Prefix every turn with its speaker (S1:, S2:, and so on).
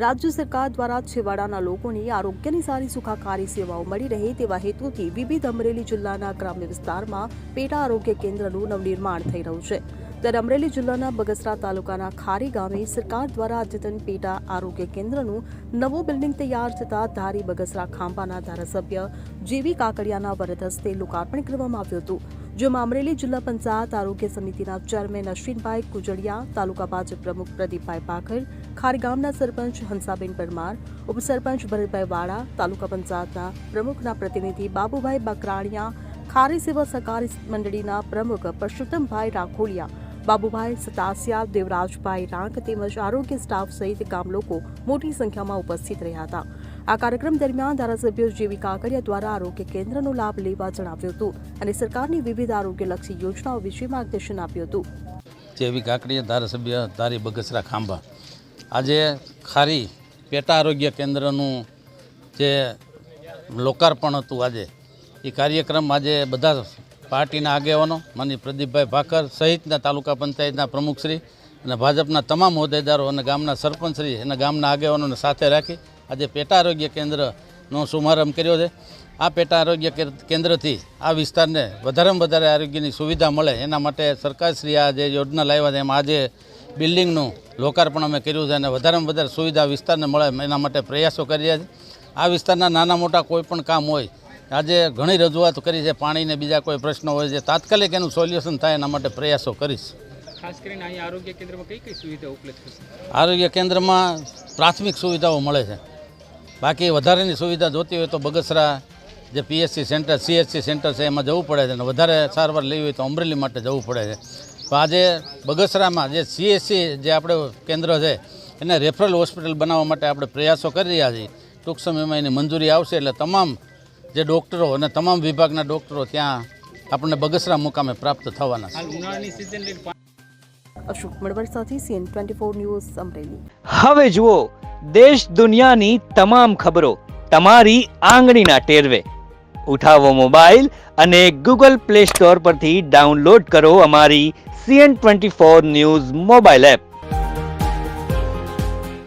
S1: રાજ્ય સરકાર દ્વારા છેવાડાના લોકોને આરોગ્યની સારી સુખાકારી સેવાઓ મળી રહે તેવા હેતુથી વિવિધ અમરેલી જિલ્લાના ગ્રામ્ય વિસ્તારમાં પેટા આરોગ્ય કેન્દ્રનું નવનિર્માણ થઈ રહ્યું છે। ત્યારે અમરેલી જિલ્લાના બગસરા તાલુકાના ખારી ગામે સરકાર દ્વારા અદ્યતન પેટા આરોગ્ય કેન્દ્રનું નવું બિલ્ડિંગ તૈયાર થતાં ધારી બગસરા ખાંભાના ધારાસભ્ય જેવી કાકડિયાના વરદ હસ્તે લોકાર્પણ કરવામાં આવ્યું હતું, જેમાં અમરેલી જિલ્લા પંચાયત આરોગ્ય સમિતિના ચેરમેન અશ્વિનભાઈ કુજડિયા, તાલુકા ભાજપ પ્રમુખ પ્રદીપભાઈ પાખર, ખારી ગામના સરપંચ હંસાબેન પરમાર, ઉપસરપંચ ભરતભાઈ વાળા, તાલુકા પંચાયતના પ્રમુખના પ્રતિનિધિ બાબુભાઈ બકરાણીયા, ખારી સેવા સહકારી મંડળીના પ્રમુખ પરશુત્તમભાઈ રાખોલિયા, બાબુભાઈ સતાસિયા, દેવરાજભાઈ રાંક તેમજ આરોગ્ય સ્ટાફ સહિત ગામ લોકો મોટી સંખ્યામાં ઉપસ્થિત રહ્યા હતા। આ કાર્યક્રમ દરમિયાન ધારાસભ્ય જેવી કાકડિયા દ્વારા આરોગ્ય કેન્દ્રનો લાભ લેવા જણાવ્યું હતું અને સરકારની વિવિધ આરોગ્યલક્ષી યોજનાઓ વિશે માર્ગદર્શન આપ્યું હતું।
S2: જેવી કાકડિયા ધારાસભ્ય ધારી બગસરા ખાંભા આજે ખારી પેટા આરોગ્ય કેન્દ્રનું જે લોકાર્પણ હતું આજે એ કાર્યક્રમ આજે બધા પાર્ટીના આગેવાનો માનનીય પ્રદીપભાઈ ભાકર સહિતના તાલુકા પંચાયતના પ્રમુખશ્રી અને ભાજપના તમામ હોદ્દેદારો અને ગામના સરપંચશ્રી અને ગામના આગેવાનોને સાથે રાખી આજે પેટા આરોગ્ય કેન્દ્રનો શુભારંભ કર્યો છે। આ પેટા આરોગ્ય કેન્દ્રથી આ વિસ્તારને વધારેમાં વધારે આરોગ્યની સુવિધા મળે એના માટે સરકારશ્રી આ જે યોજના લાવ્યા છે એમાં આજે બિલ્ડિંગનું લોકાર્પણ અમે કર્યું છે અને વધારેમાં વધારે સુવિધા વિસ્તારને મળે એના માટે પ્રયાસો કરી રહ્યા છે। આ વિસ્તારના નાના મોટા કોઈ પણ કામ હોય આજે ઘણી રજૂઆત કરી છે, પાણીને બીજા કોઈ પ્રશ્નો હોય છે, તાત્કાલિક એનું સોલ્યુશન થાય એના માટે પ્રયાસો કરીશ।
S3: ખાસ કરીને અહીં આરોગ્ય કેન્દ્રમાં કઈ સુવિધા ઉપલબ્ધ થશે?
S2: આરોગ્ય કેન્દ્રમાં પ્રાથમિક સુવિધાઓ મળે છે, બાકી વધારેની સુવિધા જોતી હોય તો બગસરા જે પીએચસી સેન્ટર સીએચસી સેન્ટર છે એમાં જવું પડે છે અને વધારે સારવાર લેવી હોય તો અમરેલી માટે જવું પડે છે। તો આજે બગસરામાં જે સીએચસી જે આપણે કેન્દ્ર છે એને રેફરલ હોસ્પિટલ બનાવવા માટે આપણે પ્રયાસો કરી રહ્યા છીએ। ટૂંક સમયમાં એની મંજૂરી આવશે એટલે તમામ જે ડૉક્ટરો અને તમામ વિભાગના ડૉક્ટરો ત્યાં આપણને બગસરા મુકામે પ્રાપ્ત થવાના છે।
S1: અશોક મડવર સાથે CN24 ન્યૂઝ અમરેલી।
S4: હવે જુઓ દેશ દુનિયાની તમામ ખબરો તમારી આંગળીના ટેરવે। ઉઠાવો મોબાઈલ અને ગૂગલ પ્લે સ્ટોર પરથી ડાઉનલોડ કરો અમારી CN24 ન્યૂઝ મોબાઈલ એપ।